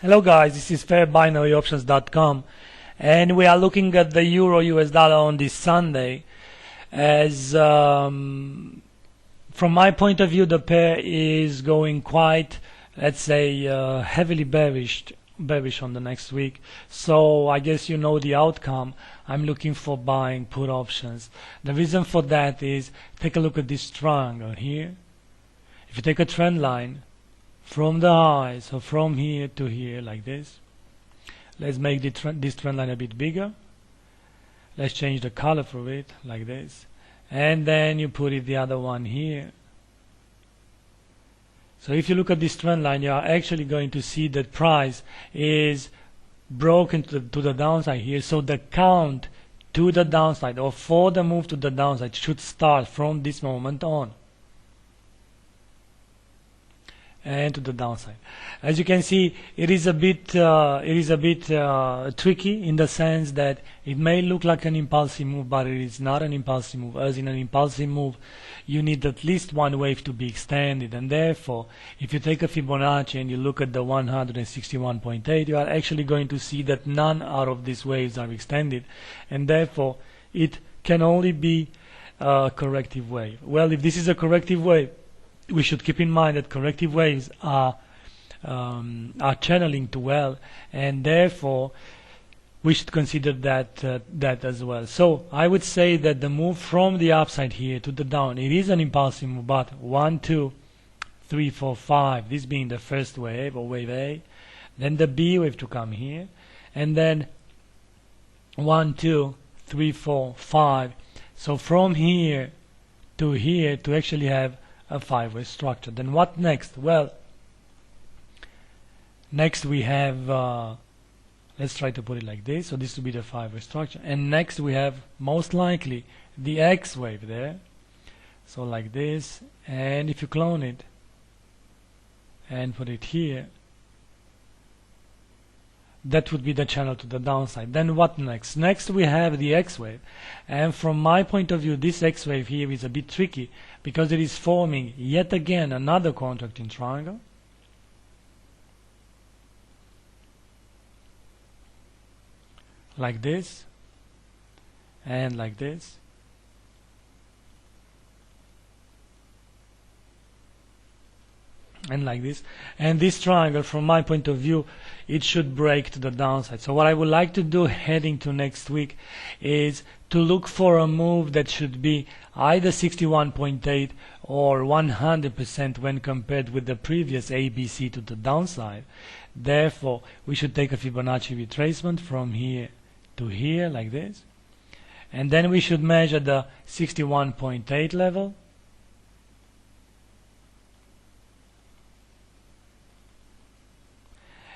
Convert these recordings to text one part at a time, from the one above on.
Hello guys, this is fairbinaryoptions.com, and we are looking at the euro US dollar on this Sunday. As from my point of view, the pair is going quite, let's say, heavily bearish on the next week. So I guess you know the outcome. I'm looking for buying put options. The reason for that is, take a look at this triangle here. If you take a trend line from the high, so from here to here like this, let's make this trend line a bit bigger. Let's change the color for it like this, and then you put it the other one here. So if you look at this trend line, you are actually going to see that price is broken to the downside here. So the count to the downside, or for the move to the downside, should start from this moment on and to the downside. As you can see, it is a bit tricky in the sense that it may look like an impulsive move, but it is not an impulsive move. As in an impulsive move, you need at least one wave to be extended, and therefore if you take a Fibonacci and you look at the 161.8, you are actually going to see that none out of these waves are extended, and therefore it can only be a corrective wave. Well, if this is a corrective wave, we should keep in mind that corrective waves are channeling to L, and therefore we should consider that as well. So I would say that the move from the upside here to the down, it is an impulsive move, but 1, 2, 3, 4, 5, this being the first wave, or wave A, then the B wave to come here, and then 1, 2, 3, 4, 5. So from here to actually have a five-way structure. Then what next? Well, next we have, let's try to put it like this. So this will be the five-way structure, and next we have most likely the X wave there. So like this, and if you clone it and put it here, that would be the channel to the downside. Then what next? Next we have the X wave, and from my point of view, this X wave here is a bit tricky because it is forming yet again another contracting triangle. Like this, and like this. And like this, and this triangle, from my point of view, it should break to the downside. So what I would like to do heading to next week is to look for a move that should be either 61.8 or 100% when compared with the previous ABC to the downside. Therefore, we should take a Fibonacci retracement from here to here like this, and then we should measure the 61.8 level,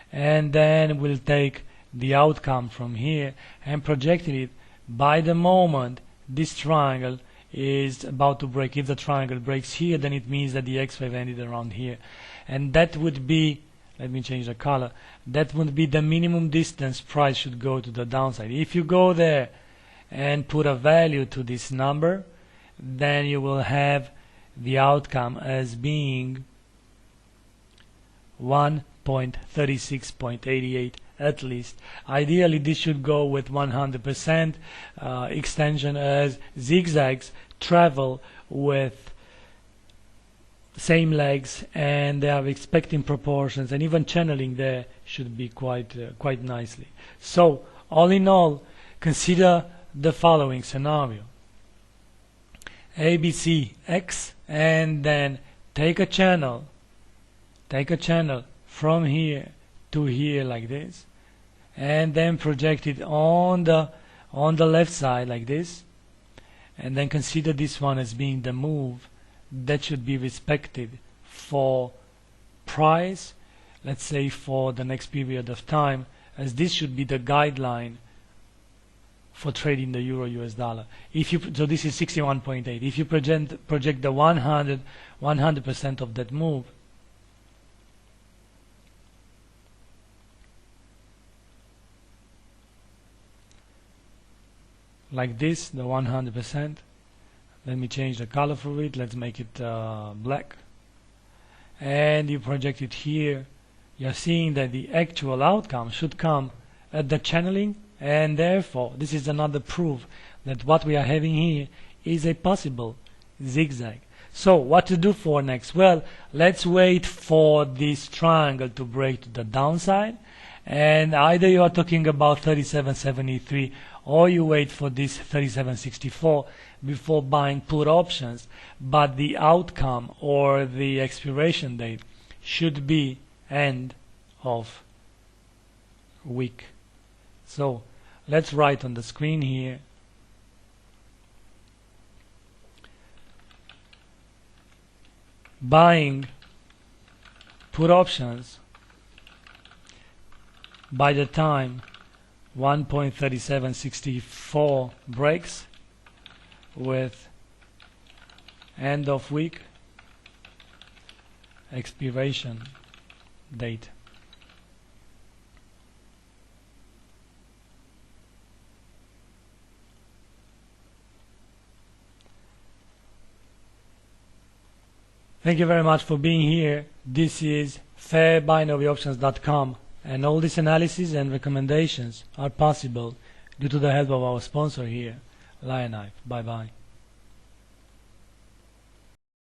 and then we'll take the outcome from here and project it by the moment this triangle is about to break. If the triangle breaks here, then it means that the X wave ended around here, and that would be, let me change the color, that would be the minimum distance price should go to the downside. If you go there and put a value to this number, then you will have the outcome as being 1.36.88 at least. Ideally this should go with 100% extension, as zigzags travel with same legs and they are expecting proportions, and even channeling there should be quite nicely. So all in all, consider the following scenario: ABC X, and then take a channel from here to here like this, and then project it on the left side like this, and then consider this one as being the move that should be respected for price, let's say for the next period of time, as this should be the guideline for trading the euro US dollar. So this is 61.8. If you project the 100% of that move, like this, the 100%. Let me change the color for it. Let's make it black. And you project it here you're seeing that the actual outcome should come at the channeling, and therefore this is another proof that what we are having here is a possible zigzag. So what to do for next? Well, let's wait for this triangle to break to the downside, and either you are talking about 37.73 or you wait for this 37.64 before buying put options, but the outcome or the expiration date should be end of week. So let's write on the screen here buying put options by the time 1.3764 breaks with end of week expiration date. Thank you very much for being here. This is fairbinaryoptions.com, and all this analysis and recommendations are possible due to the help of our sponsor here, Lionknife. Bye bye.